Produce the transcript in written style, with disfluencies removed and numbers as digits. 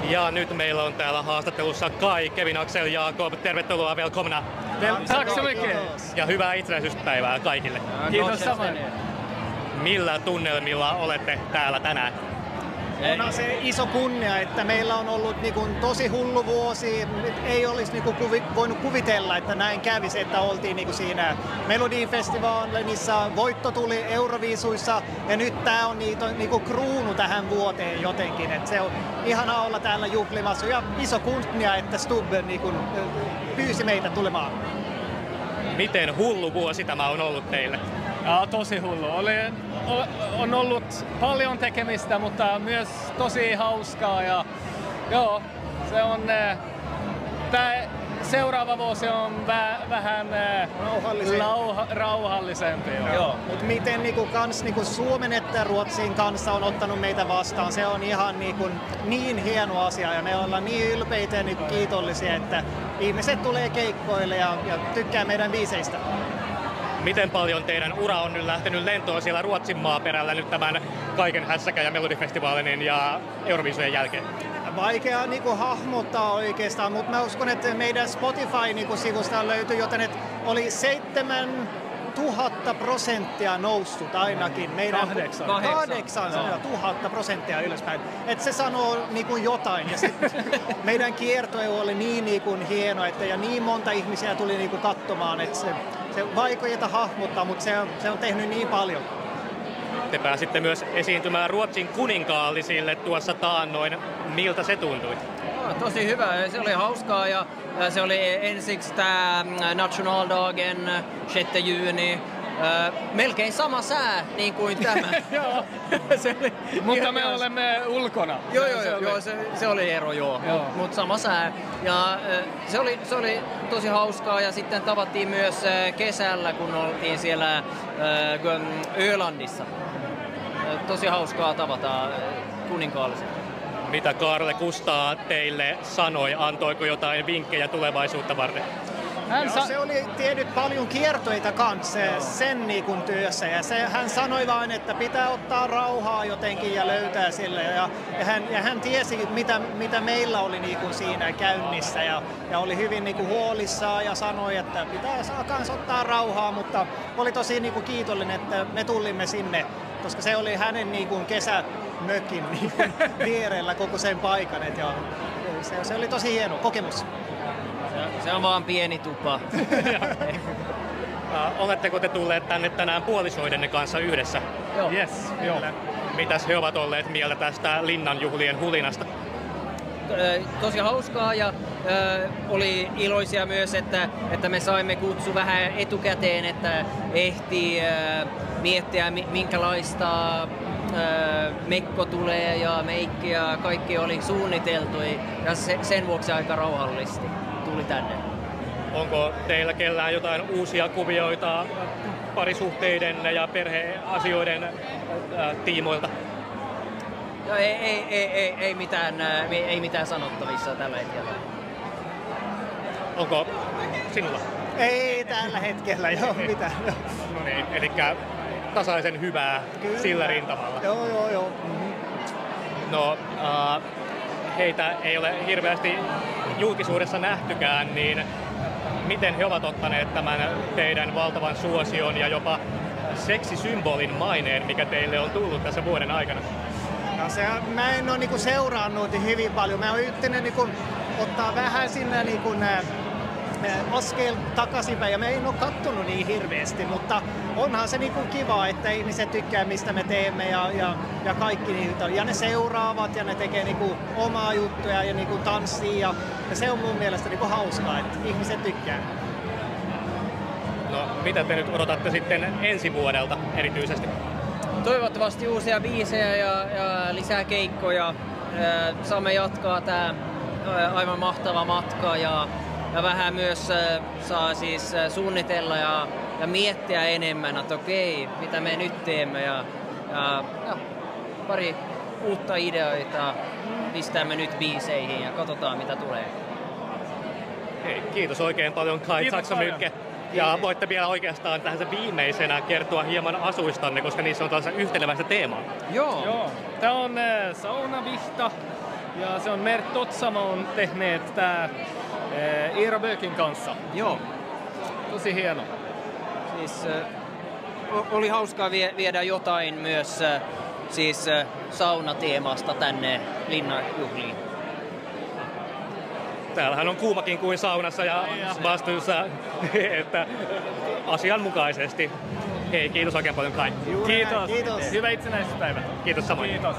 Ja nyt meillä on täällä haastattelussa Kai, Kevin, Axel, Jakob. Tervetuloa, välkomna. Tack så mycket. Ja hyvää itsenäisyyspäivää kaikille. Kiitos samoin. Millä tunnelmilla olette täällä tänään? On se iso kunnia, että meillä on ollut niin kuin tosi hullu vuosi. Ei olisi niin kuin voinut kuvitella, että näin kävisi, että oltiin niin kuin siinä Melodifestivaalissa, voitto tuli Euroviisuissa ja nyt tämä on niin kuin kruunu tähän vuoteen jotenkin. Että se on ihanaa olla täällä juhlimassa ja iso kunnia, että Stubb niin kuin pyysi meitä tulemaan. Miten hullu vuosi tämä on ollut teille? Ja, tosi hullu. On ollut paljon tekemistä, mutta myös tosi hauskaa. Ja, joo, se on, seuraava vuosi on vähän rauhallisempi. Joo. Mutta miten niinku Suomen että Ruotsin kanssa on ottanut meitä vastaan, se on ihan niin hieno asia ja me ollaan niin ylpeitä ja kiitollisia, että ihmiset tulee keikkoille ja tykkää meidän biiseistä. Miten paljon teidän ura on nyt lähtenyt lentoon siellä Ruotsin maaperällä nyt tämän kaiken hässäkän ja Melodifestivaalin ja Euroviisujen jälkeen? Vaikea hahmottaa oikeastaan, mutta mä uskon, että meidän Spotify-sivusta löytyy joten, että oli 7000% noussut ainakin. Meidän 8,000% ylöspäin. Et se sanoo jotain. Ja meidän kiertue oli niin hieno, että ja niin monta ihmisiä tuli katsomaan, että se vaikeaa hahmottaa, mutta se on tehnyt niin paljon. Te pääsitte myös esiintymään Ruotsin kuninkaallisille tuossa taannoin. Miltä se tuntui? Tosi hyvä. Se oli hauskaa ja se oli ensiksi tämä Nationaldagen 6. juni. Melkein sama sää niin kuin tämä. Joo. Mutta me olemme ulkona. Joo, se oli ero, joo. Mutta sama sää. Ja se oli tosi hauskaa ja sitten tavattiin myös kesällä, kun oltiin siellä Ölandissa. Tosi hauskaa tavata kuninkaallisia. Mitä Kaarle Kustaa teille sanoi? Antoiko jotain vinkkejä tulevaisuutta varten? Se oli tehnyt paljon kiertoita kanssa sen työssä ja hän sanoi vain, että pitää ottaa rauhaa jotenkin ja löytää sille ja hän tiesi mitä meillä oli siinä käynnissä ja oli hyvin huolissaan ja sanoi, että pitää kans ottaa rauhaa, mutta oli tosi kiitollinen, että me tulimme sinne, koska se oli hänen kesämökin vierellä koko sen paikan ja se oli tosi hieno kokemus. Se on vaan pieni tupa. Oletteko te tulleet tänne tänään puolisoidenne kanssa yhdessä? Joo. Yes, joo. Mitäs he ovat olleet mieltä tästä linnanjuhlien hulinasta? Tosi hauskaa ja oli iloisia myös, että me saimme kutsu vähän etukäteen, että ehtii miettiä minkälaista mekko tulee ja meikki ja kaikki oli suunniteltu ja sen vuoksi aika rauhallisesti tuli tänne. Onko teillä kellään jotain uusia kuvioita parisuhteiden ja perheasioiden tiimoilta? No, ei mitään sanottavissa tällä hetkellä. Onko sinulla? Ei tällä hetkellä, joo, mitään. No niin, eli tasaisen hyvää kyllä. Sillä rintamalla. Joo. Mm-hmm. No, heitä ei ole hirveästi julkisuudessa nähtykään, niin miten he ovat ottaneet tämän teidän valtavan suosion ja jopa seksisymbolin maineen, mikä teille on tullut tässä vuoden aikana? No mä en ole seurannut hyvin paljon. Mä oon yrittänyt ottaa vähän sinne askel takaisinpäin ja mä en ole kattonut niin hirveästi, mutta onhan se kiva, että ihmiset tykkää mistä me teemme ja kaikki niitä ja ne seuraavat ja ne tekee omaa juttuja ja tanssii ja se on mun mielestä hauskaa, että ihmiset tykkää. No mitä te nyt odotatte sitten ensi vuodelta erityisesti? Toivottavasti uusia biisejä ja lisää keikkoja. Saamme jatkaa tää aivan mahtava matka ja vähän myös saa siis suunnitella ja miettiä enemmän, että okei, mitä me nyt teemme ja pari uutta ideoita pistämme nyt biiseihin ja katsotaan mitä tulee. Hei, kiitos oikein paljon Kai, tack så mycket. Ja voitte vielä oikeastaan tähän viimeisenä kertoa hieman asuistanne, koska niissä on tällaista yhteneväistä teemaa. Joo. Tämä on saunavihta Ja se on Mert Totsamo on tehneet tää Iira Böökin kanssa. Joo. Tosi hieno. Siis oli hauskaa viedä jotain myös saunateemasta tänne Linnajuhliin. Täällähän on kuumakin kuin saunassa ja vastuussa, että asianmukaisesti. Hei, kiitos oikein paljon Kai. Kiitos. Kiitos. Hyvää itsenäisyyspäivää. Kiitos samoin. Kiitos.